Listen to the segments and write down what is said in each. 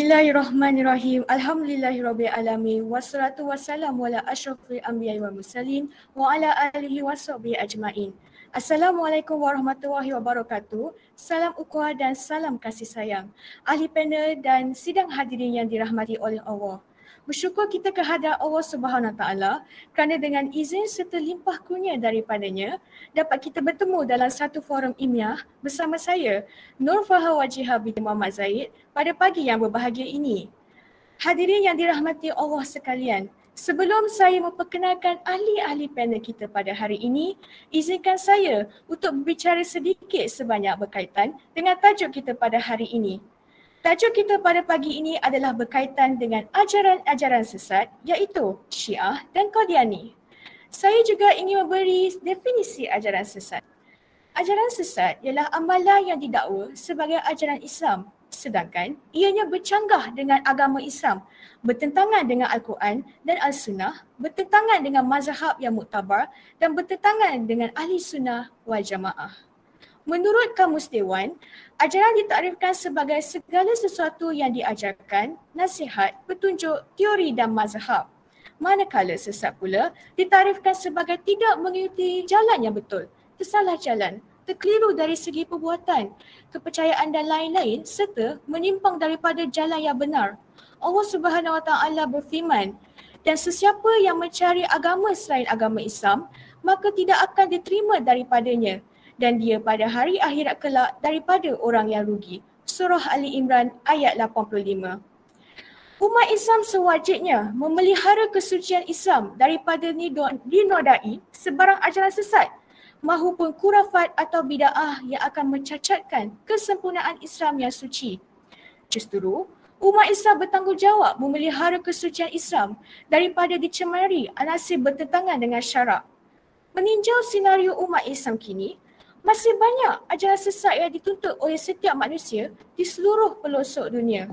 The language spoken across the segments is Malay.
Bismillahirrahmanirrahim. Alhamdulillahirrabbilalamin. Wassalatu wassalamu ala asyrafil anbiya'i wal mursalin wa ala alihi washabihi ajma'in. Assalamualaikum warahmatullahi wabarakatuh. Salam ukhuwah dan salam kasih sayang. Ahli panel dan sidang hadirin yang dirahmati oleh Allah. Bersyukur kita kehadrat Allah Subhanahu Wa Taala kerana dengan izin serta limpah kurnia daripadanya dapat kita bertemu dalam satu forum ilmiah bersama saya Nur Faha Wajihah binti Muhammad Zaid pada pagi yang berbahagia ini. Hadirin yang dirahmati Allah sekalian, sebelum saya memperkenalkan ahli-ahli panel kita pada hari ini, izinkan saya untuk berbicara sedikit sebanyak berkaitan dengan tajuk kita pada hari ini. Tajuk kita pada pagi ini adalah berkaitan dengan ajaran-ajaran sesat iaitu Syiah dan Qadiani. Saya juga ingin memberi definisi ajaran sesat. Ajaran sesat ialah amalan yang didakwa sebagai ajaran Islam, sedangkan ianya bercanggah dengan agama Islam, bertentangan dengan Al-Quran dan Al-Sunnah, bertentangan dengan mazhab yang muktabar dan bertentangan dengan ahli sunnah wal jamaah. Menurut Kamus Dewan, ajaran ditakrifkan sebagai segala sesuatu yang diajarkan, nasihat, petunjuk, teori dan mazhab. Manakala sesat pula ditakrifkan sebagai tidak mengikuti jalan yang betul, tersalah jalan, terkeliru dari segi perbuatan, kepercayaan dan lain-lain serta menyimpang daripada jalan yang benar. Allah Subhanahu Wa Taala berfirman, dan sesiapa yang mencari agama selain agama Islam, maka tidak akan diterima daripadanya dan dia pada hari akhirat kelak daripada orang yang rugi. Surah Ali Imran ayat 85. Umat Islam sewajibnya memelihara kesucian Islam daripada dinodai sebarang ajaran sesat mahupun khurafat atau bid'ah yang akan mencacatkan kesempurnaan Islam yang suci. Justru, umat Islam bertanggungjawab memelihara kesucian Islam daripada dicemari anasir bertentangan dengan syarak. Meninjau senario umat Islam kini, masih banyak ajaran sesat yang dituntut oleh setiap manusia di seluruh pelosok dunia.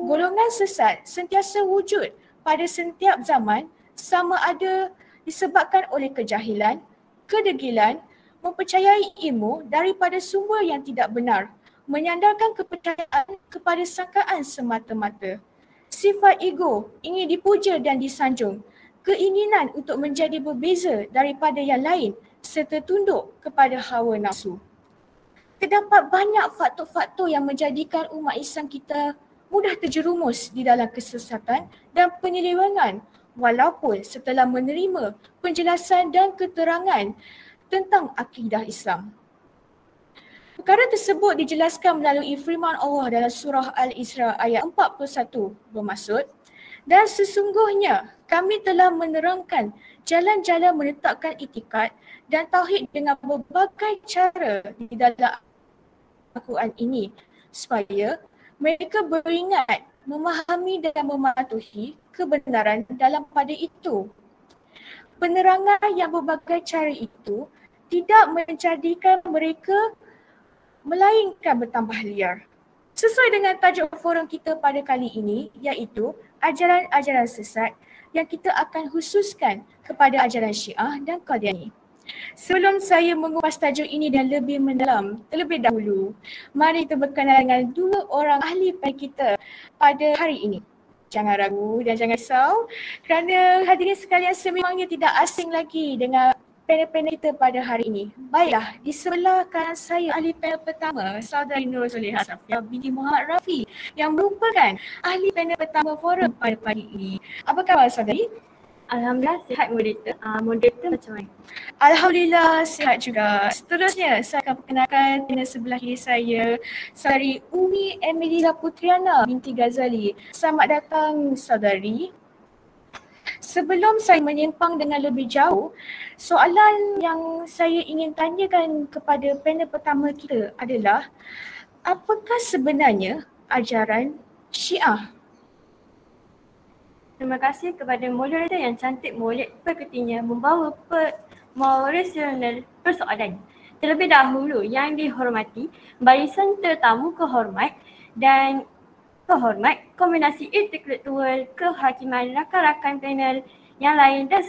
Golongan sesat sentiasa wujud pada setiap zaman sama ada disebabkan oleh kejahilan, kedegilan, mempercayai ilmu daripada sumber yang tidak benar, menyandarkan kepercayaan kepada sangkaan semata-mata. Sifat ego ingin dipuja dan disanjung, keinginan untuk menjadi berbeza daripada yang lain serta tunduk kepada hawa nafsu. Terdapat banyak faktor-faktor yang menjadikan umat Islam kita mudah terjerumus di dalam kesesatan dan penyelewengan walaupun setelah menerima penjelasan dan keterangan tentang akidah Islam. Perkara tersebut dijelaskan melalui firman Allah dalam surah Al-Isra ayat 41 bermaksud, dan sesungguhnya kami telah menerangkan jalan-jalan menetapkan itikad dan tauhid dengan berbagai cara di dalam Al-Quran ini supaya mereka beringat, memahami dan mematuhi kebenaran dalam pada itu. Penerangan yang berbagai cara itu tidak menjadikan mereka melainkan bertambah liar. Sesuai dengan tajuk forum kita pada kali ini iaitu ajaran-ajaran sesat yang kita akan khususkan kepada ajaran Syiah dan Qadiani. Sebelum saya mengupas tajuk ini dan lebih mendalam, terlebih dahulu, mari kita berkenalan dengan dua orang ahli panel kita pada hari ini. Jangan ragu dan jangan risau kerana hadirin sekalian sememangnya tidak asing lagi dengan panel-panel kita pada hari ini. Baiklah, di sebelah kanan saya ahli panel pertama, Saudari Nur Solehah Safiah binti Muhammad Rafi yang merupakan ahli panel pertama forum pada pagi ini. Apa khabar Saudari? Alhamdulillah sihat moderator. Moderator macam mana? Alhamdulillah sihat juga. Seterusnya saya akan perkenalkan panel sebelah kiri saya, Saudari Umi Emilila Putriana binti Ghazali. Selamat datang Saudari. Sebelum saya menyimpang dengan lebih jauh, soalan yang saya ingin tanyakan kepada panel pertama kita adalah apakah sebenarnya ajaran Syiah? Terima kasih kepada moderator yang cantik molek perketinya membawa merasional persoalan. Terlebih dahulu yang dihormati barisan tetamu kehormat dan kombinasi intelektual, kehakiman, rakan-rakan panel yang lain dan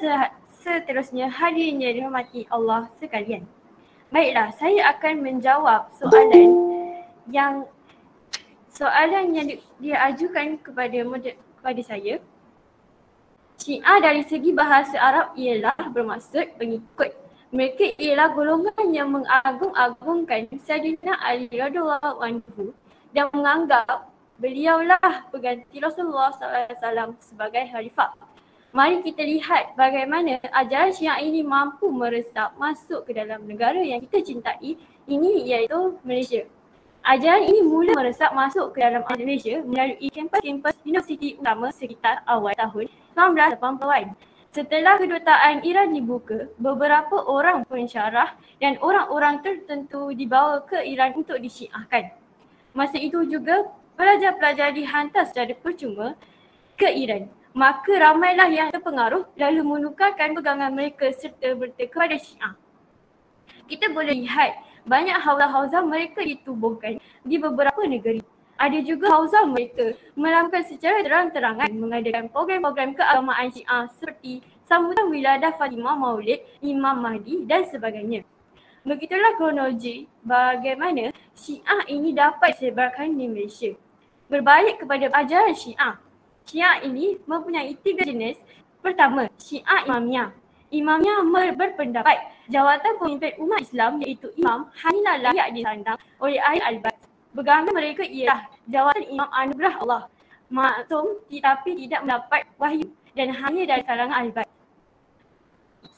seterusnya hadirin yang dihormati Allah sekalian. Baiklah, saya akan menjawab soalan yang Soalan yang dia ajukan kepada saya, Syiah dari segi bahasa Arab ialah bermaksud pengikut. Mereka ialah golongan yang mengagung-agungkan Sayyidina Ali radhiyallahu anhu dan menganggap beliaulah pengganti Rasulullah SAW sebagai khalifah. Mari kita lihat bagaimana ajaran Syiah ini mampu meresap masuk ke dalam negara yang kita cintai ini, iaitu Malaysia. Ajaran ini mula meresap masuk ke dalam Malaysia melalui kampus-kampus universiti utama sekitar awal tahun 1980-an. Setelah kedutaan Iran dibuka, beberapa orang pensyarah dan orang-orang tertentu dibawa ke Iran untuk disyiahkan. Masa itu juga, pelajar-pelajar dihantar secara percuma ke Iran. Maka ramailah yang terpengaruh lalu menukarkan pegangan mereka serta berteka kepada Syiah. Kita boleh lihat banyak hauzah-hauzah mereka ditubuhkan di beberapa negeri. Ada juga hauzah mereka melakukan secara terang-terangan mengadakan program-program keagamaan Syiah seperti sambutan wiladah Fatimah, Maulid, Imam Mahdi dan sebagainya. Begitulah kronologi bagaimana Syiah ini dapat disebarkan di Malaysia. Berbalik kepada ajaran Syiah. Syiah ini mempunyai 3 jenis. Pertama, Syiah Imamiyah. Imamiyah berpendapat jawatan pemimpin umat Islam iaitu imam hanyalah layak disandang oleh ahli al-bait. Pegangan mereka ialah jawatan imam anugerah Allah, maksum tetapi tidak mendapat wahyu dan hanya dari kalangan al-bait.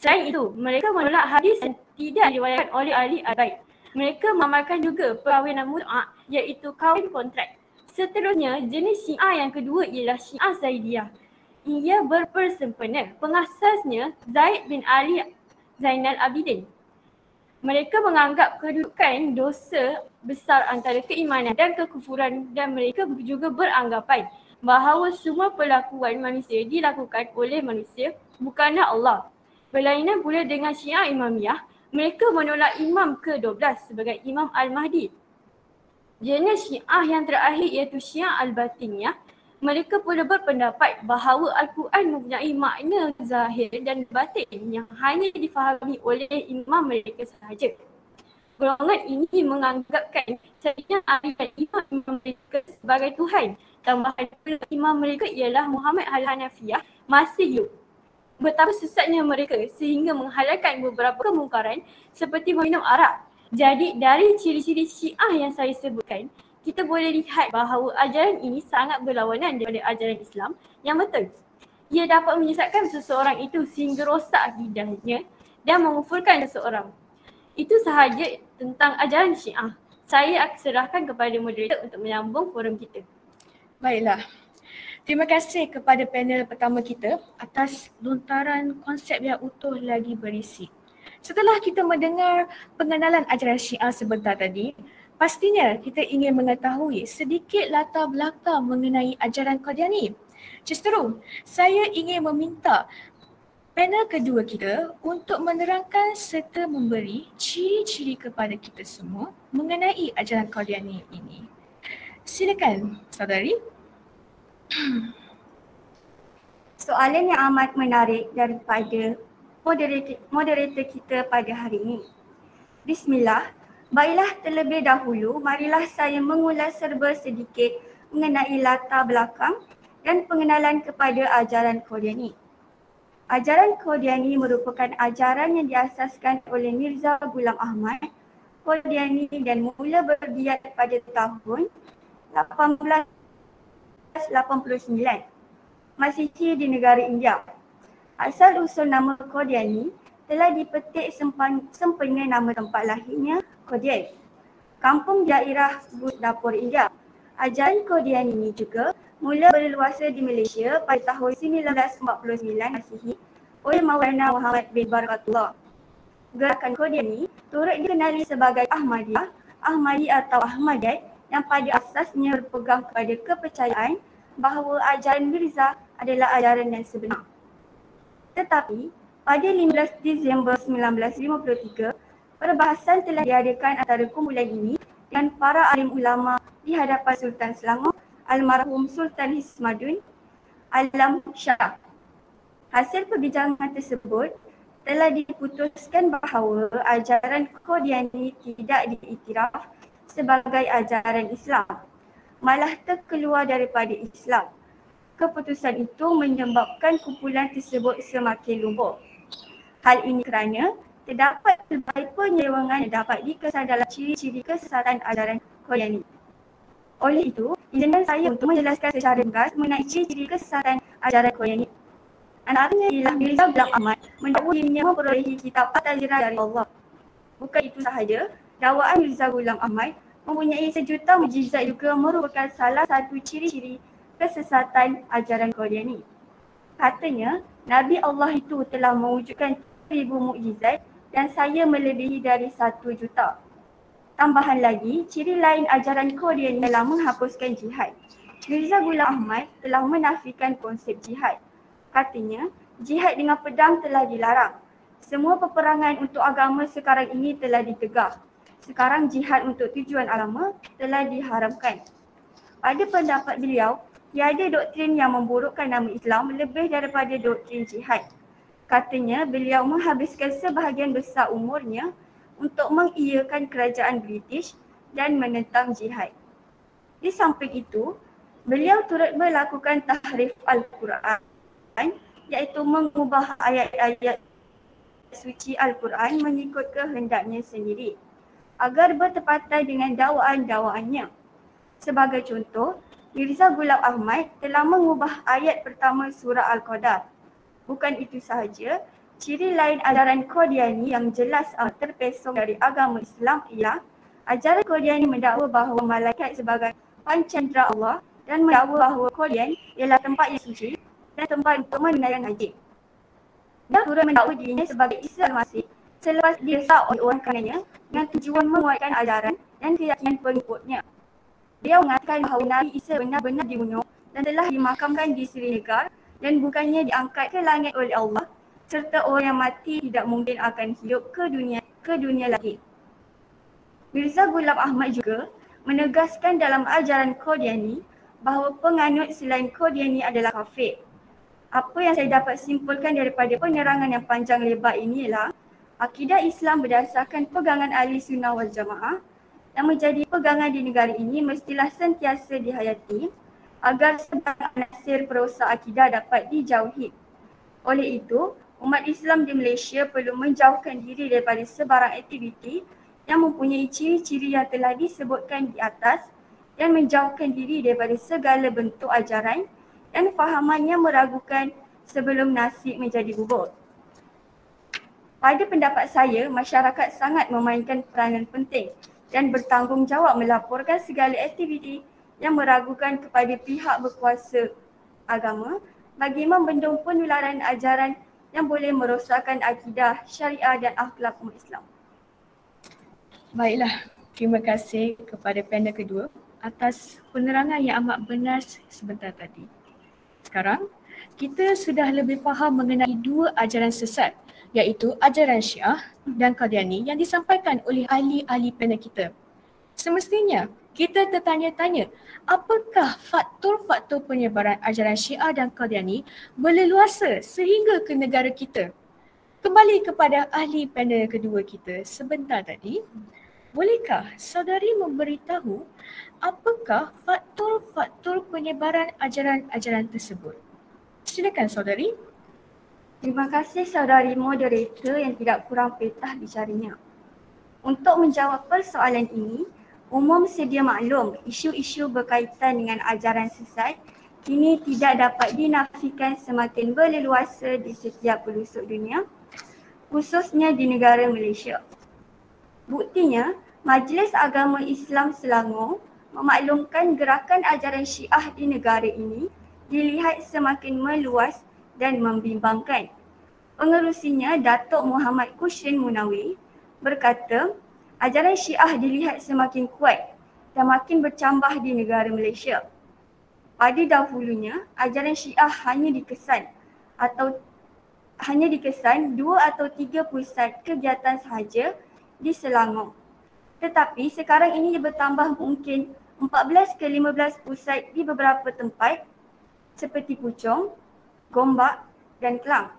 Selain itu, mereka menolak hadis yang tidak diriwayatkan oleh ahli al-bait. Mereka mengamalkan juga perkahwinan mut'ah iaitu kahwin kontrak. Seterusnya, jenis Syiah yang kedua ialah Syiah Zaidiyah. Ia berpersempena. Pengasasnya Zaid bin Ali Zainal Abidin. Mereka menganggap kedudukan dosa besar antara keimanan dan kekufuran dan mereka juga beranggapan bahawa semua perlakuan manusia dilakukan oleh manusia, bukanlah Allah. Berlainan pula dengan Syiah Imamiyah, mereka menolak Imam ke-12 sebagai Imam Al-Mahdi. Jenis Syiah yang terakhir iaitu Syiah Al-Batiniyah. Mereka pula berpendapat bahawa Al-Quran mempunyai makna zahir dan batin yang hanya difahami oleh imam mereka sahaja. Golongan ini menganggapkan Sayyidina Ali dan imam mereka sebagai Tuhan. Tambahan pula imam mereka ialah Muhammad Al-Hanafiyah masih hidup. Betapa sesatnya mereka sehingga menghalalkan beberapa kemungkaran seperti meminum arak. Jadi dari ciri-ciri Syiah yang saya sebutkan, kita boleh lihat bahawa ajaran ini sangat berlawanan daripada ajaran Islam yang betul. Ia dapat menyesatkan seseorang itu sehingga rosak akidahnya dan mengufurkan seseorang. Itu sahaja tentang ajaran Syiah. Saya akan serahkan kepada moderator untuk menyambung forum kita. Baiklah. Terima kasih kepada panel pertama kita atas lontaran konsep yang utuh lagi berisi. Setelah kita mendengar pengenalan ajaran Syiah sebentar tadi, pastinya kita ingin mengetahui sedikit latar belakang mengenai ajaran Qadiani. Justru, saya ingin meminta panel kedua kita untuk menerangkan serta memberi ciri-ciri kepada kita semua mengenai ajaran Qadiani ini. Silakan, saudari. Soalan yang amat menarik daripada moderator kita pada hari ini. Bismillah. Baiklah, terlebih dahulu marilah saya mengulas serba sedikit mengenai latar belakang dan pengenalan kepada ajaran Qadiani. Ajaran Qadiani merupakan ajaran yang diasaskan oleh Mirza Ghulam Ahmad Qadiani dan mula berbiat pada tahun 1889, Masihi di negara India. Asal usul nama Qadiani telah dipetik sempena nama tempat lahirnya Qadian, kampung daerah Dapur India. Ajaran Qadiani ini juga mula berluasa di Malaysia pada tahun 1949 Masihi oleh Maulana Muhammad bin Barakatullah. Gerakan Qadiani turut dikenali sebagai Ahmadiyah, Ahmadi atau Ahmadiyat yang pada asasnya berpegang kepada kepercayaan bahawa ajaran Mirza adalah ajaran yang sebenar. Tetapi pada 15 Disember 1953, perbahasan telah diadakan antara kumpulan ini dan para alim ulama di hadapan Sultan Selangor, almarhum Sultan Hismaddin Alam Shah. Hasil perbincangan tersebut telah diputuskan bahawa ajaran Qadiani tidak diiktiraf sebagai ajaran Islam. malah terkeluar daripada Islam. Keputusan itu menyebabkan kumpulan tersebut semakin lumpuh. Hal ini kerana terdapat pelbagai penyelewengan yang dapat dikesan dalam ciri-ciri kesesatan ajaran Qadiani. Oleh itu, izinkan saya untuk menjelaskan secara ringkas mengenai ciri-ciri kesesatan ajaran Qadiani. Antaranya ialah Mirza Ghulam Ahmad mendakwa dirinya memperolehi kitab At-Tazkirah dari Allah. Bukan itu sahaja, dakwaan Mirza Ghulam Ahmad mempunyai sejuta mukjizat juga merupakan salah satu ciri-ciri kesesatan ajaran Qadiani. Katanya, Nabi Allah itu telah mewujudkan 1,000 mukjizat dan saya melebihi dari 1 juta. Tambahan lagi, ciri lain ajaran Qadiani adalah menghapuskan jihad. Mirza Ghulam Ahmad telah menafikan konsep jihad. Katanya, jihad dengan pedang telah dilarang. Semua peperangan untuk agama sekarang ini telah ditegah. Sekarang jihad untuk tujuan agama telah diharamkan. Pada pendapat beliau, tiada doktrin yang memburukkan nama Islam lebih daripada doktrin jihad. Katanya, beliau menghabiskan sebahagian besar umurnya untuk mengiyakan kerajaan British dan menentang jihad. Di samping itu, beliau turut melakukan tahrif Al-Quran, iaitu mengubah ayat-ayat suci Al-Quran mengikut kehendaknya sendiri agar bertepatan dengan dakwaan-dakwaannya. Sebagai contoh, Mirza Ghulam Ahmad telah mengubah ayat pertama surah Al-Qadar. Bukan itu sahaja, ciri lain ajaran Qadiani yang jelas terpesong dari agama Islam ialah ajaran Qadiani mendakwa bahawa malaikat sebagai pancandera Allah dan mendakwa bahawa Qadian ialah tempat yang suci dan tempat untuk menunaikan haji. Dia turut mendakwa dirinya sebagai Isa Al-Masih selepas didesak oleh orang karenanya dengan tujuan menguatkan ajaran dan keyakinan pengikutnya. Dia mengatakan bahawa Nabi Isa benar-benar dibunuh dan telah dimakamkan di Srinagar dan bukannya diangkat ke langit oleh Allah, serta orang yang mati tidak mungkin akan hidup ke dunia lagi. Mirza Ghulam Ahmad juga menegaskan dalam ajaran Qadiani bahawa penganut selain Qadiani adalah kafir. Apa yang saya dapat simpulkan daripada penerangan yang panjang lebar ini ialah akidah Islam berdasarkan pegangan Ahli Sunnah wal Jamaah yang menjadi pegangan di negara ini mestilah sentiasa dihayati agar sebarang anasir perosak akidah dapat dijauhi. Oleh itu, umat Islam di Malaysia perlu menjauhkan diri daripada sebarang aktiviti yang mempunyai ciri-ciri yang telah disebutkan di atas dan menjauhkan diri daripada segala bentuk ajaran dan fahaman yang meragukan sebelum nasi menjadi bubur. Pada pendapat saya, masyarakat sangat memainkan peranan penting dan bertanggungjawab melaporkan segala aktiviti yang meragukan kepada pihak berkuasa agama bagi membendung penularan ajaran yang boleh merosakkan akidah, syariah dan akhlak umat Islam. Baiklah, terima kasih kepada panel kedua atas penerangan yang amat benar sebentar tadi. Sekarang, kita sudah lebih faham mengenai dua ajaran sesat, iaitu ajaran Syiah dan Qadiani yang disampaikan oleh ahli-ahli panel kita. Semestinya, kita tertanya-tanya, apakah faktor-faktor penyebaran ajaran Syiah dan Qadiani berleluasa sehingga ke negara kita? Kembali kepada ahli panel kedua kita sebentar tadi, bolehkah saudari memberitahu apakah faktor-faktor penyebaran ajaran-ajaran tersebut? Silakan saudari. Terima kasih saudari moderator yang tidak kurang petah bicaranya. Untuk menjawab persoalan ini, umum sedia maklum isu-isu berkaitan dengan ajaran sesat kini tidak dapat dinafikan semakin berleluasa di setiap pelosok dunia, khususnya di negara Malaysia. Buktinya, Majlis Agama Islam Selangor memaklumkan gerakan ajaran Syiah di negara ini dilihat semakin meluas dan membimbangkan. Pengerusinya, Datuk Muhammad Kushrin Munawir, berkata ajaran Syiah dilihat semakin kuat dan makin bercambah di negara Malaysia. Pada dahulunya, ajaran Syiah hanya dikesan 2 atau 3 pusat kegiatan sahaja di Selangor. Tetapi sekarang ini bertambah mungkin 14 ke 15 pusat di beberapa tempat seperti Puchong, Gombak dan Kelang.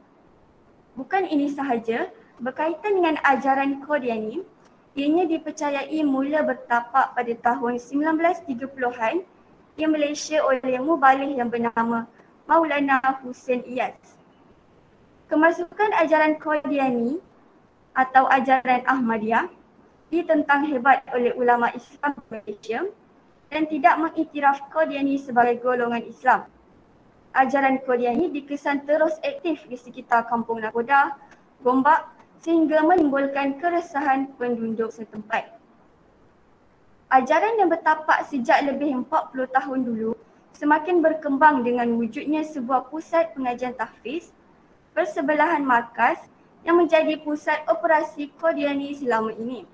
Bukan ini sahaja, berkaitan dengan ajaran Qadiani, ianya dipercayai mula bertapak pada tahun 1930-an di Malaysia oleh muballigh yang bernama Maulana Hussein Iyas. Kemasukan ajaran Qadiani atau ajaran Ahmadiyah ditentang hebat oleh ulama Islam Malaysia dan tidak mengiktiraf Qadiani sebagai golongan Islam. Ajaran Qadiani dikesan terus aktif di sekitar kampung Nakoda, Gombak sehingga menimbulkan keresahan penduduk setempat. Ajaran yang bertapak sejak lebih 40 tahun dulu semakin berkembang dengan wujudnya sebuah pusat pengajian tahfiz bersebelahan markas yang menjadi pusat operasi Qadiani selama ini.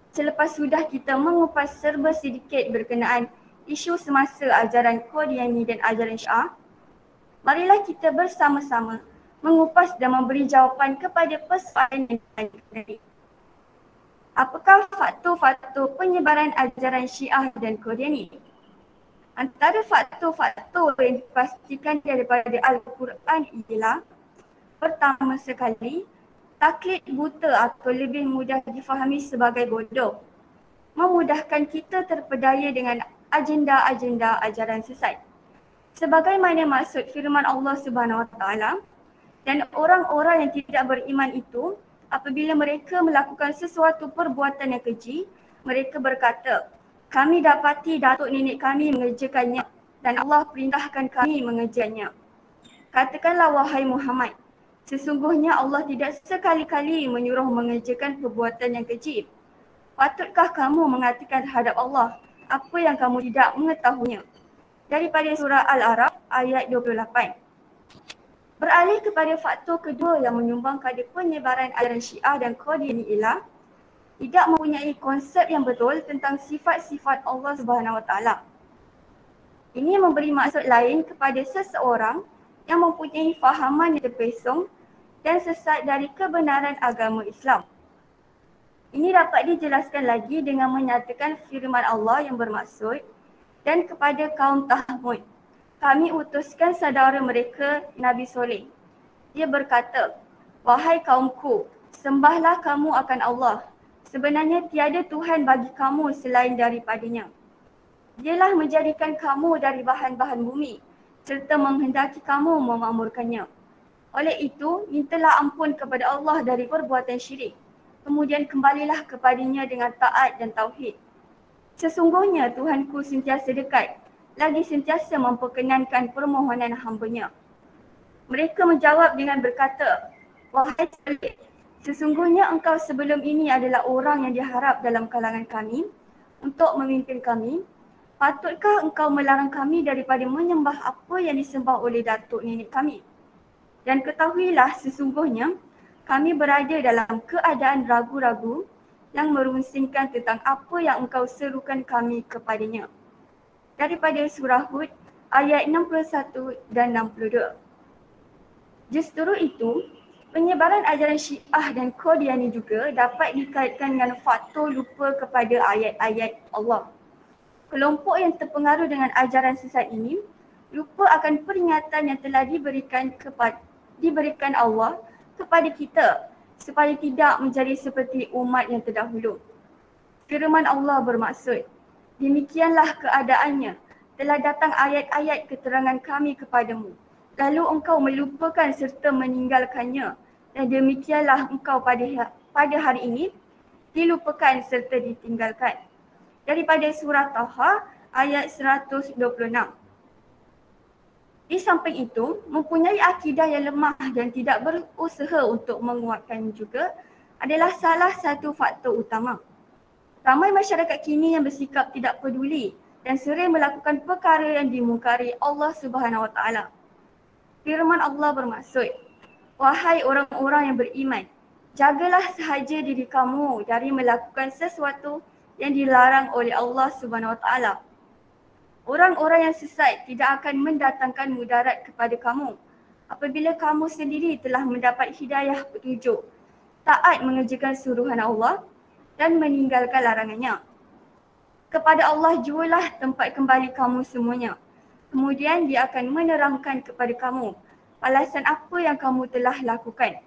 Selepas sudah kita mengupas serba sedikit berkenaan isu semasa ajaran Qadiani dan ajaran Syiah, marilah kita bersama-sama mengupas dan memberi jawapan kepada persoalan yang tadi. Apakah faktor-faktor penyebaran ajaran Syiah dan Qadiani? Antara faktor-faktor yang dipastikan daripada Al-Quran ialah pertama sekali, taklid buta atau lebih mudah difahami sebagai bodoh memudahkan kita terpedaya dengan agenda-agenda ajaran sesat. Sebagaimana maksud firman Allah Subhanahu Wa Taala, dan orang-orang yang tidak beriman itu apabila mereka melakukan sesuatu perbuatan yang keji, mereka berkata, kami dapati datuk nenek kami mengerjakannya dan Allah perintahkan kami mengerjakannya. Katakanlah wahai Muhammad, sesungguhnya Allah tidak sekali-kali menyuruh mengerjakan perbuatan yang keji. Patutkah kamu mengatakan terhadap Allah apa yang kamu tidak mengetahuinya? Daripada surah Al-A'raf ayat 28. Beralih kepada faktor kedua yang menyumbang kepada penyebaran ajaran Syiah dan Qadiani ialah tidak mempunyai konsep yang betul tentang sifat-sifat Allah Subhanahu Wa Taala. Ini memberi maksud lain kepada seseorang yang mempunyai fahaman yang terpesong dan sesat dari kebenaran agama Islam. Ini dapat dijelaskan lagi dengan menyatakan firman Allah yang bermaksud, dan kepada kaum Thamud, kami utuskan saudara mereka Nabi Soleh. Dia berkata, wahai kaumku, sembahlah kamu akan Allah. Sebenarnya tiada Tuhan bagi kamu selain daripadanya. Dialah menjadikan kamu dari bahan-bahan bumi serta menghendaki kamu memakmurkannya. Oleh itu, mintalah ampun kepada Allah dari perbuatan syirik. Kemudian kembalilah kepadanya dengan taat dan tauhid. Sesungguhnya Tuhanku sentiasa dekat, lagi sentiasa memperkenankan permohonan hamba-Nya. Mereka menjawab dengan berkata, wahai Salih, sesungguhnya engkau sebelum ini adalah orang yang diharap dalam kalangan kami untuk memimpin kami. Patutkah engkau melarang kami daripada menyembah apa yang disembah oleh datuk nenek kami? Dan ketahuilah sesungguhnya kami berada dalam keadaan ragu-ragu yang merunsingkan tentang apa yang engkau serukan kami kepadanya. Daripada surah Hud ayat 61 dan 62. Justru itu, penyebaran ajaran Syiah dan Qadiani juga dapat dikaitkan dengan faktor lupa kepada ayat-ayat Allah. Kelompok yang terpengaruh dengan ajaran sesat ini lupa akan peringatan yang telah diberikan Allah kepada kita supaya tidak menjadi seperti umat yang terdahulu. Firman Allah bermaksud, demikianlah keadaannya, telah datang ayat-ayat keterangan kami kepadamu, lalu engkau melupakan serta meninggalkannya, dan demikianlah engkau pada hari ini dilupakan serta ditinggalkan. Daripada surah Taha ayat 126. Di samping itu, mempunyai akidah yang lemah dan tidak berusaha untuk menguatkan juga adalah salah satu faktor utama. Ramai masyarakat kini yang bersikap tidak peduli dan sering melakukan perkara yang dimungkari Allah Subhanahu Wa Taala. Firman Allah bermaksud, wahai orang-orang yang beriman, jagalah sahaja diri kamu dari melakukan sesuatu yang dilarang oleh Allah Subhanahu Wa Taala. Orang-orang yang sesat tidak akan mendatangkan mudarat kepada kamu apabila kamu sendiri telah mendapat hidayah petunjuk, taat mengerjakan suruhan Allah dan meninggalkan larangannya. Kepada Allah jualah tempat kembali kamu semuanya. Kemudian dia akan menerangkan kepada kamu balasan apa yang kamu telah lakukan.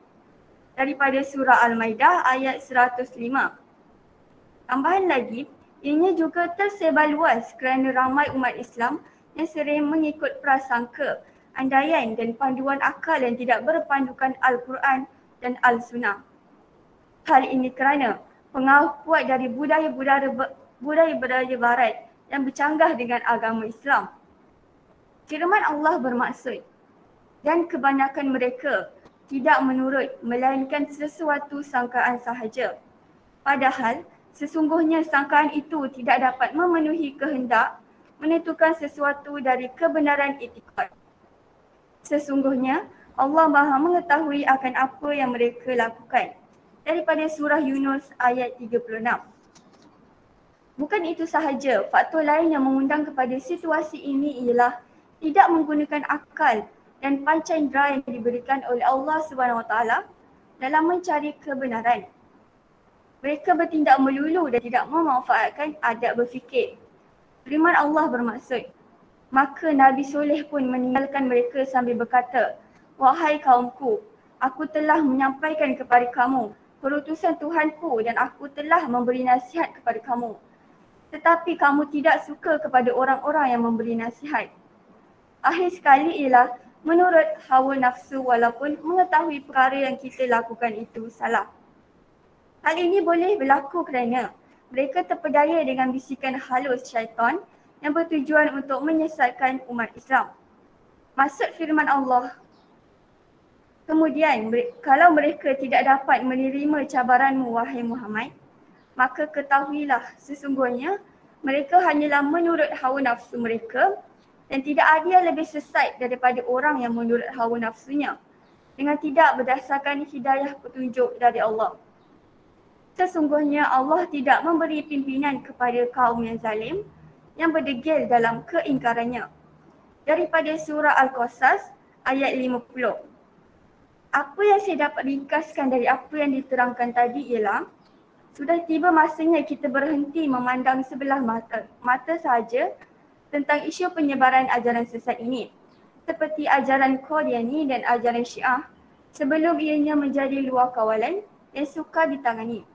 Daripada surah Al-Maidah ayat 105. Tambahan lagi, Ianya juga tersebar luas kerana ramai umat Islam yang sering mengikut prasangka, andaian dan panduan akal yang tidak berpandukan Al-Quran dan Al-Sunnah. Hal ini kerana pengaruh kuat dari budaya-budaya barat yang bercanggah dengan agama Islam. Firman Allah bermaksud, dan kebanyakan mereka tidak menurut melainkan sesuatu sangkaan sahaja. Padahal sesungguhnya sangkaan itu tidak dapat memenuhi kehendak menentukan sesuatu dari kebenaran iktikad. Sesungguhnya Allah Maha mengetahui akan apa yang mereka lakukan. Daripada surah Yunus ayat 36. Bukan itu sahaja, faktor lain yang mengundang kepada situasi ini ialah tidak menggunakan akal dan panca indera yang diberikan oleh Allah SWT dalam mencari kebenaran. Mereka bertindak melulu dan tidak memanfaatkan adab berfikir. Firman Allah bermaksud, maka Nabi Soleh pun meninggalkan mereka sambil berkata, wahai kaumku, aku telah menyampaikan kepada kamu perutusan Tuhanku dan aku telah memberi nasihat kepada kamu. Tetapi kamu tidak suka kepada orang-orang yang memberi nasihat. Akhir sekali ialah menurut hawa nafsu walaupun mengetahui perkara yang kita lakukan itu salah. Hal ini boleh berlaku kerana mereka terpedaya dengan bisikan halus syaitan yang bertujuan untuk menyesatkan umat Islam. Maksud firman Allah, kemudian kalau mereka tidak dapat menerima cabaranmu wahai Muhammad, maka ketahuilah sesungguhnya mereka hanyalah menurut hawa nafsu mereka dan tidak ada yang lebih sesat daripada orang yang menurut hawa nafsunya dengan tidak berdasarkan hidayah petunjuk dari Allah. Sesungguhnya Allah tidak memberi pimpinan kepada kaum yang zalim yang berdegil dalam keingkarannya. Daripada surah Al-Qasas ayat 50. Apa yang saya dapat ringkaskan dari apa yang diterangkan tadi ialah sudah tiba masanya kita berhenti memandang sebelah mata sahaja tentang isu penyebaran ajaran sesat ini seperti ajaran Qadiani dan ajaran Syiah sebelum ianya menjadi luar kawalan yang sukar ditangani.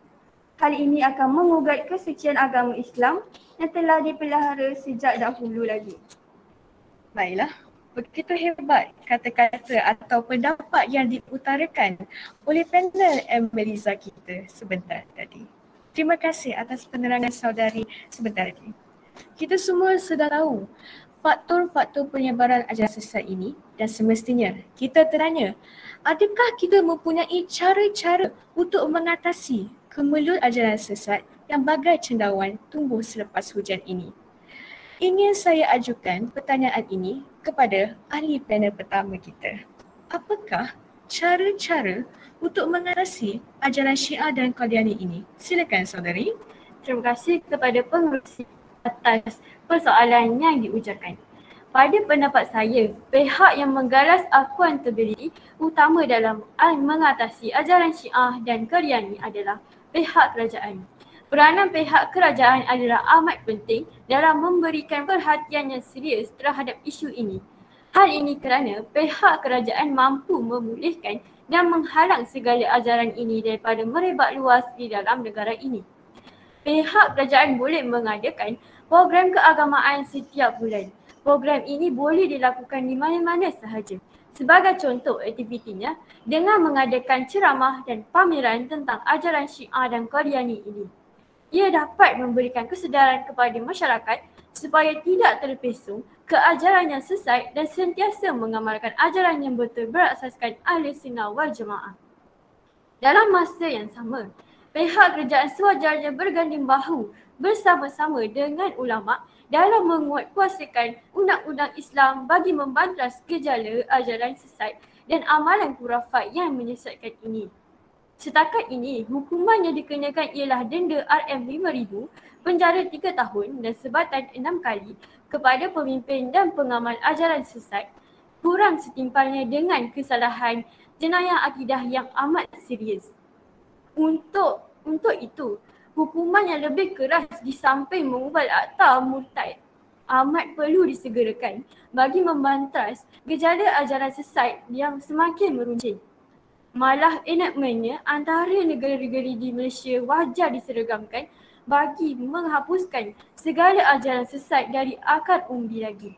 Hal ini akan mengugat kesucian agama Islam yang telah dipelihara sejak dahulu lagi. Baiklah, begitu hebat kata-kata atau pendapat yang diutarakan oleh panel Melissa kita sebentar tadi. Terima kasih atas penerangan saudari sebentar tadi. Kita semua sudah tahu faktor-faktor penyebaran ajaran sesat ini dan semestinya kita tertanya, adakah kita mempunyai cara-cara untuk mengatasi kemelut ajaran sesat yang bagai cendawan tumbuh selepas hujan ini? Ingin saya ajukan pertanyaan ini kepada ahli panel pertama kita. Apakah cara-cara untuk mengatasi ajaran Syiah dan Qadiani ini? Silakan saudari. Terima kasih kepada pengerusi atas persoalan yang diujarkan. Pada pendapat saya, pihak yang menggalas accountability utama dalam mengatasi ajaran Syiah dan Qadiani adalah pihak kerajaan. Peranan pihak kerajaan adalah amat penting dalam memberikan perhatian yang serius terhadap isu ini. Hal ini kerana pihak kerajaan mampu memulihkan dan menghalang segala ajaran ini daripada merebak luas di dalam negara ini. Pihak kerajaan boleh mengadakan program keagamaan setiap bulan. Program ini boleh dilakukan di mana-mana sahaja. Sebagai contoh aktivitinya dengan mengadakan ceramah dan pameran tentang ajaran Syiah dan Qadiani ini. Ia dapat memberikan kesedaran kepada masyarakat supaya tidak terpesong ke ajaran yang sesat dan sentiasa mengamalkan ajaran yang betul berasaskan Ahli Sunnah wal Jamaah. Dalam masa yang sama, pihak kerajaan sewajarnya berganding bahu bersama-sama dengan ulama dalam menguatkuasakan undang-undang Islam bagi membantras gejala ajaran sesat dan amalan khurafat yang menyesatkan ini. Setakat ini, hukuman yang dikenakan ialah denda RM5,000, penjara 3 tahun dan sebatan 6 kali kepada pemimpin dan pengamal ajaran sesat, kurang setimpalnya dengan kesalahan jenayah akidah yang amat serius. Untuk itu, hukuman yang lebih keras di samping mengubal akta murtad amat perlu disegerakan bagi membantras gejala ajaran sesat yang semakin meruncing. Malah enactmentnya antara negara-negara di Malaysia wajar diseragamkan bagi menghapuskan segala ajaran sesat dari akar umbi lagi.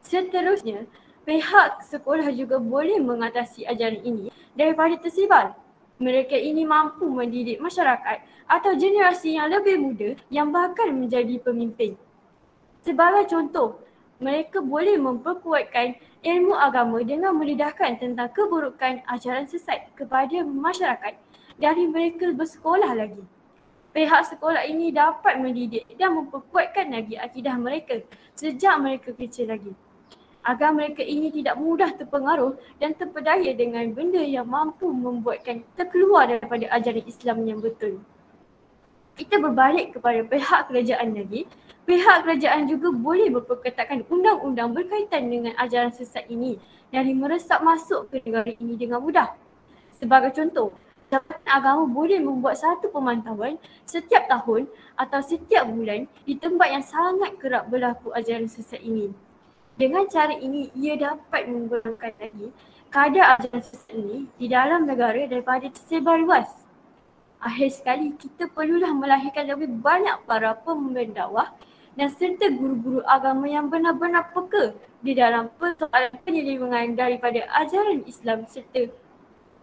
Seterusnya, pihak sekolah juga boleh mengatasi ajaran ini daripada tersebar. Mereka ini mampu mendidik masyarakat atau generasi yang lebih muda yang bakal menjadi pemimpin. Sebagai contoh, mereka boleh memperkuatkan ilmu agama dengan mendedahkan tentang keburukan ajaran sesat kepada masyarakat dari mereka bersekolah lagi. Pihak sekolah ini dapat mendidik dan memperkuatkan lagi akidah mereka sejak mereka kecil lagi, agar mereka ini tidak mudah terpengaruh dan terpedaya dengan benda yang mampu membuatkan terkeluar daripada ajaran Islam yang betul. Kita berbalik kepada pihak kerajaan lagi. Pihak kerajaan juga boleh memperketatkan undang-undang berkaitan dengan ajaran sesat ini dari meresap masuk ke negara ini dengan mudah. Sebagai contoh, Jabatan Agama boleh membuat satu pemantauan setiap tahun atau setiap bulan di tempat yang sangat kerap berlaku ajaran sesat ini. Dengan cara ini, ia dapat mengurangkan lagi kadar ajaran sesat ini di dalam negara daripada tersebar luas. Akhir sekali, kita perlulah melahirkan lebih banyak para pemimpin dakwah dan serta guru-guru agama yang benar-benar peka di dalam persoalan penyelewengan daripada ajaran Islam serta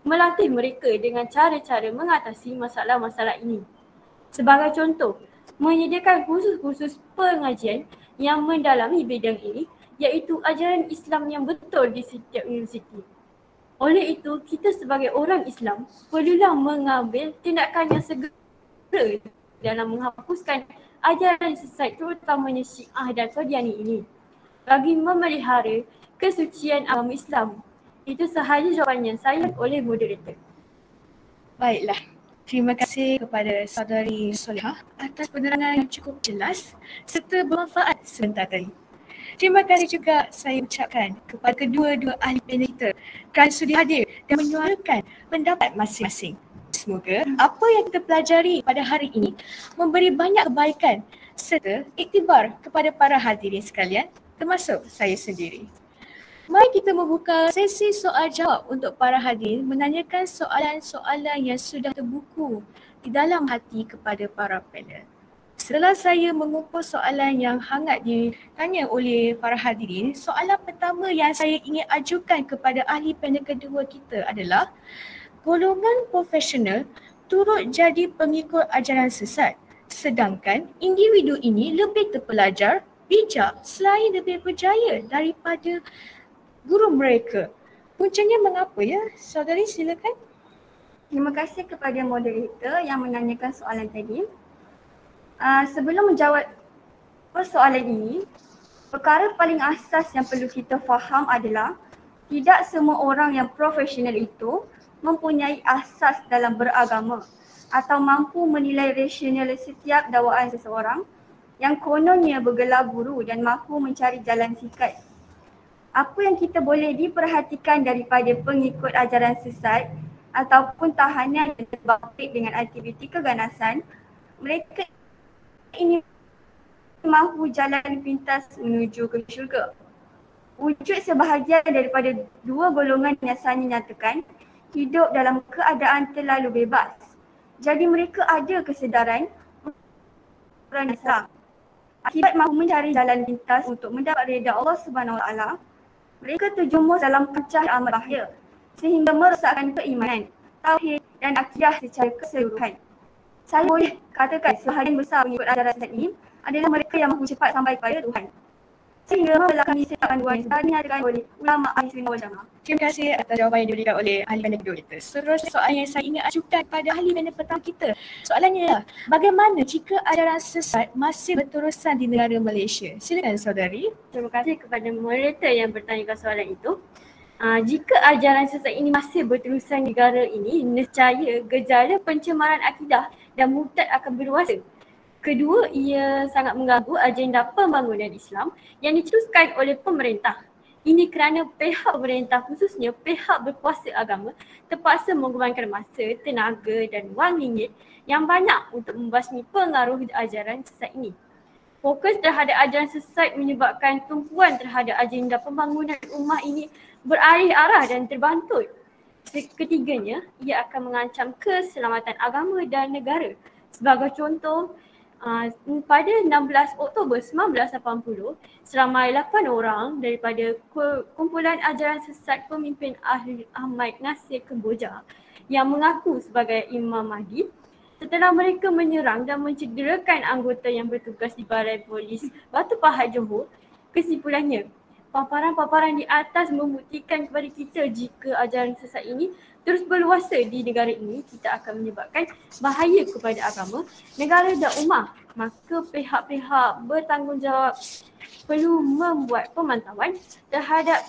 melatih mereka dengan cara-cara mengatasi masalah-masalah ini. Sebagai contoh, menyediakan kursus-kursus pengajian yang mendalami bidang ini iaitu ajaran Islam yang betul di setiap universiti. Oleh itu, kita sebagai orang Islam perlulah mengambil tindakan yang segera dalam menghapuskan ajaran sesat terutamanya Syiah dan Qadiani ini bagi memelihara kesucian agama Islam. Itu sahaja jawapan yang saya oleh moderator. Baiklah. Terima kasih kepada saudari Solehah atas penerangan yang cukup jelas serta bermanfaat sebentar tadi. Terima kasih juga saya ucapkan kepada kedua-dua ahli panel kita kerana sudi hadir dan menyuarakan pendapat masing-masing. Semoga apa yang kita pelajari pada hari ini memberi banyak kebaikan serta iktibar kepada para hadirin sekalian, termasuk saya sendiri. Mari kita membuka sesi soal jawab untuk para hadirin menanyakan soalan-soalan yang sudah terbuku di dalam hati kepada para panel. Setelah saya mengumpul soalan yang hangat ditanya oleh para hadirin, soalan pertama yang saya ingin ajukan kepada ahli panel kedua kita adalah golongan profesional turut jadi pengikut ajaran sesat, sedangkan individu ini lebih terpelajar, bijak selain lebih berjaya daripada guru mereka. Puncanya mengapa ya? Saudari silakan. Terima kasih kepada moderator yang menanyakan soalan tadi. Sebelum menjawab persoalan ini, perkara paling asas yang perlu kita faham adalah tidak semua orang yang profesional itu mempunyai asas dalam beragama atau mampu menilai rasional setiap dakwaan seseorang yang kononnya bergelar guru dan mampu mencari jalan sikat. Apa yang kita boleh diperhatikan daripada pengikut ajaran sesat ataupun tahanan yang terbabit dengan aktiviti keganasan, mereka ini mahu jalan pintas menuju ke syurga. Wujud sebahagian daripada dua golongan yang saya nyatakan hidup dalam keadaan terlalu bebas. Jadi mereka ada kesedaran orang Islam. Akibat mahu mencari jalan pintas untuk mendapat redha Allah Subhanahu Wa Taala, mereka terjumus dalam kancah yang amat bahaya sehingga merosakkan keimanan, tauhid dan akidah secara keseluruhan. Saya boleh katakan sebahagian besar pengikut ajaran sesat ini adalah mereka yang mahu cepat sampai kepada Tuhan. Sehingga membelakang setiap panduan yang sebenarnya dinyatakan oleh ulama ahli sunnah wal jamaah. Terima kasih atas jawapan yang diberikan oleh ahli panel kedua kita. Seterusnya soalan yang saya ingin ajukan kepada ahli panel pertama kita. Soalannya adalah, bagaimana jika ajaran sesat masih berterusan di negara Malaysia? Silakan saudari. Terima kasih kepada moderator yang bertanyakan soalan itu. Jika ajaran sesat ini masih berterusan di negara ini, nescaya gejala pencemaran akidah dan murtad akan berluasa. Kedua, ia sangat mengganggu agenda pembangunan Islam yang diteruskan oleh pemerintah. Ini kerana pihak pemerintah, khususnya pihak berkuasa agama, terpaksa mengorbankan masa, tenaga dan wang ringgit yang banyak untuk membasmi pengaruh ajaran sesat ini. Fokus terhadap ajaran sesat menyebabkan tumpuan terhadap agenda pembangunan ummah ini beralih arah dan terbantut. Ketiganya, ia akan mengancam keselamatan agama dan negara. Sebagai contoh, Pada 16 Oktober 1980, seramai 8 orang daripada kumpulan ajaran sesat pemimpin Ahmad Nasir Kemboja yang mengaku sebagai Imam Mahdi, setelah mereka menyerang dan mencederakan anggota yang bertugas di Balai Polis Batu Pahat Johor. Kesimpulannya, paparan-paparan di atas membuktikan kepada kita jika ajaran sesat ini terus berluasa di negara ini, kita akan menyebabkan bahaya kepada agama, negara dan ummah. Maka pihak-pihak bertanggungjawab perlu membuat pemantauan terhadap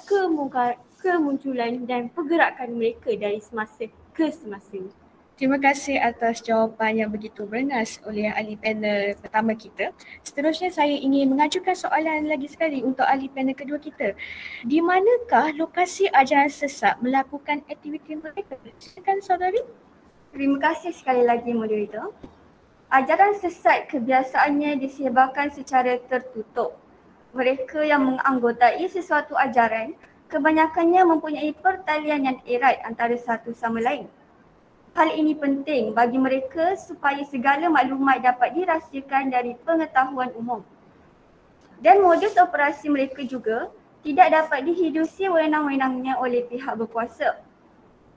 kemunculan dan pergerakan mereka dari semasa ke semasa. Terima kasih atas jawapan yang begitu bernas oleh ahli panel pertama kita. Seterusnya saya ingin mengajukan soalan lagi sekali untuk ahli panel kedua kita. Di manakah lokasi ajaran sesat melakukan aktiviti mereka? Silakan saudari. Terima kasih sekali lagi moderator. Ajaran sesat kebiasaannya disebarkan secara tertutup. Mereka yang menganggotai sesuatu ajaran kebanyakannya mempunyai pertalian yang erat antara satu sama lain. Hal ini penting bagi mereka supaya segala maklumat dapat dirahsiakan dari pengetahuan umum. Dan modus operasi mereka juga tidak dapat dihidupi wewenang-wewenangnya oleh pihak berkuasa.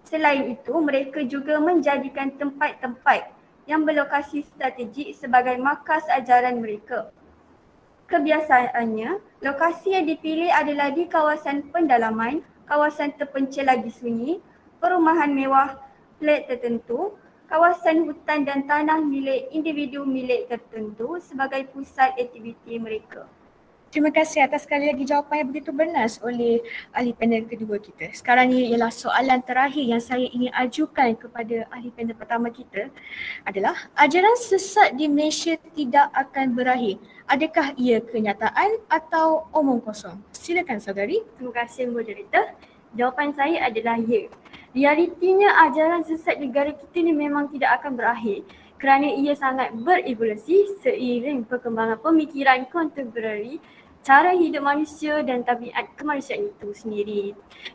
Selain itu, mereka juga menjadikan tempat-tempat yang berlokasi strategik sebagai markas ajaran mereka. Kebiasaannya, lokasi yang dipilih adalah di kawasan pendalaman, kawasan terpencil lagi sunyi, perumahan mewah, plat tertentu, kawasan hutan dan tanah milik individu milik tertentu sebagai pusat aktiviti mereka. Terima kasih atas sekali lagi jawapan yang begitu bernas oleh ahli panel kedua kita. Sekarang ini ialah soalan terakhir yang saya ingin ajukan kepada ahli panel pertama kita adalah ajaran sesat di Malaysia tidak akan berakhir. Adakah ia kenyataan atau omong kosong? Silakan saudari. Terima kasih moderator. Jawapan saya adalah ya. Realitinya ajaran sesat negara kita ni memang tidak akan berakhir kerana ia sangat berevolusi seiring perkembangan pemikiran kontemporari, cara hidup manusia dan tabiat kemanusiaan itu sendiri.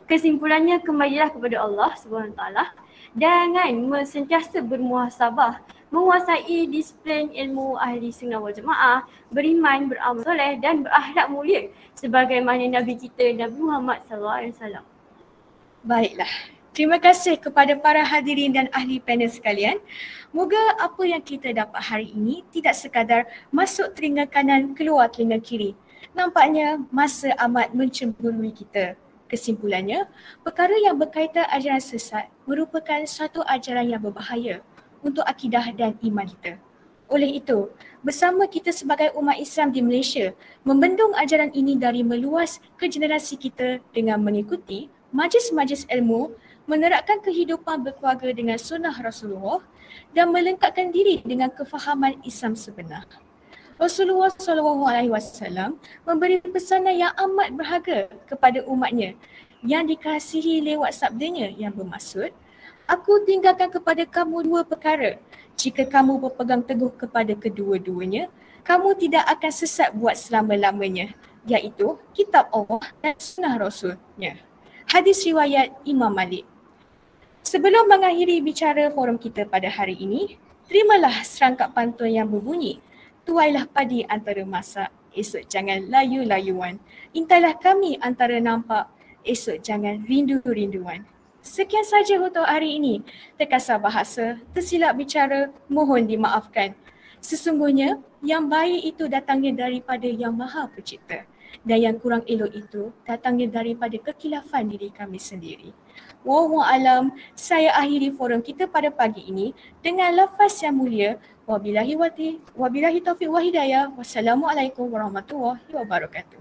Kesimpulannya, kembalilah kepada Allah SWT dengan sentiasa bermuhasabah, menguasai disiplin ilmu ahli sunnah wal jamaah, beriman, beramal soleh dan berakhlak mulia sebagaimana Nabi kita Nabi Muhammad SAW. Baiklah. Terima kasih kepada para hadirin dan ahli panel sekalian. Moga apa yang kita dapat hari ini tidak sekadar masuk telinga kanan, keluar telinga kiri. Nampaknya masa amat mencemburui kita. Kesimpulannya, perkara yang berkaitan ajaran sesat merupakan satu ajaran yang berbahaya untuk akidah dan iman kita. Oleh itu, bersama kita sebagai umat Islam di Malaysia, membendung ajaran ini dari meluas ke generasi kita dengan mengikuti majlis-majlis ilmu, menerapkan kehidupan berkeluarga dengan sunnah Rasulullah dan melengkapkan diri dengan kefahaman Islam sebenar. Rasulullah SAW memberi pesanan yang amat berharga kepada umatnya yang dikasihi lewat sabdanya yang bermaksud, "Aku tinggalkan kepada kamu dua perkara. Jika kamu berpegang teguh kepada kedua-duanya, kamu tidak akan sesat buat selama-lamanya, iaitu kitab Allah dan sunnah Rasulnya." Hadis riwayat Imam Malik. Sebelum mengakhiri bicara forum kita pada hari ini, terimalah serangkap pantun yang berbunyi, "Tuailah padi antara masak, esok jangan layu-layuan. Intailah kami antara nampak, esok jangan rindu-rinduan." Sekian saja untuk hari ini. Terkasar bahasa, tersilap bicara, mohon dimaafkan. Sesungguhnya, yang baik itu datangnya daripada Yang Maha Pencipta. Dan yang kurang elok itu datangnya daripada kekilafan diri kami sendiri. Wallahu a'lam. Saya akhiri forum kita pada pagi ini dengan lafaz yang mulia. Wabillahi taufiq wa hidayah. Wassalamualaikum warahmatullahi wabarakatuh.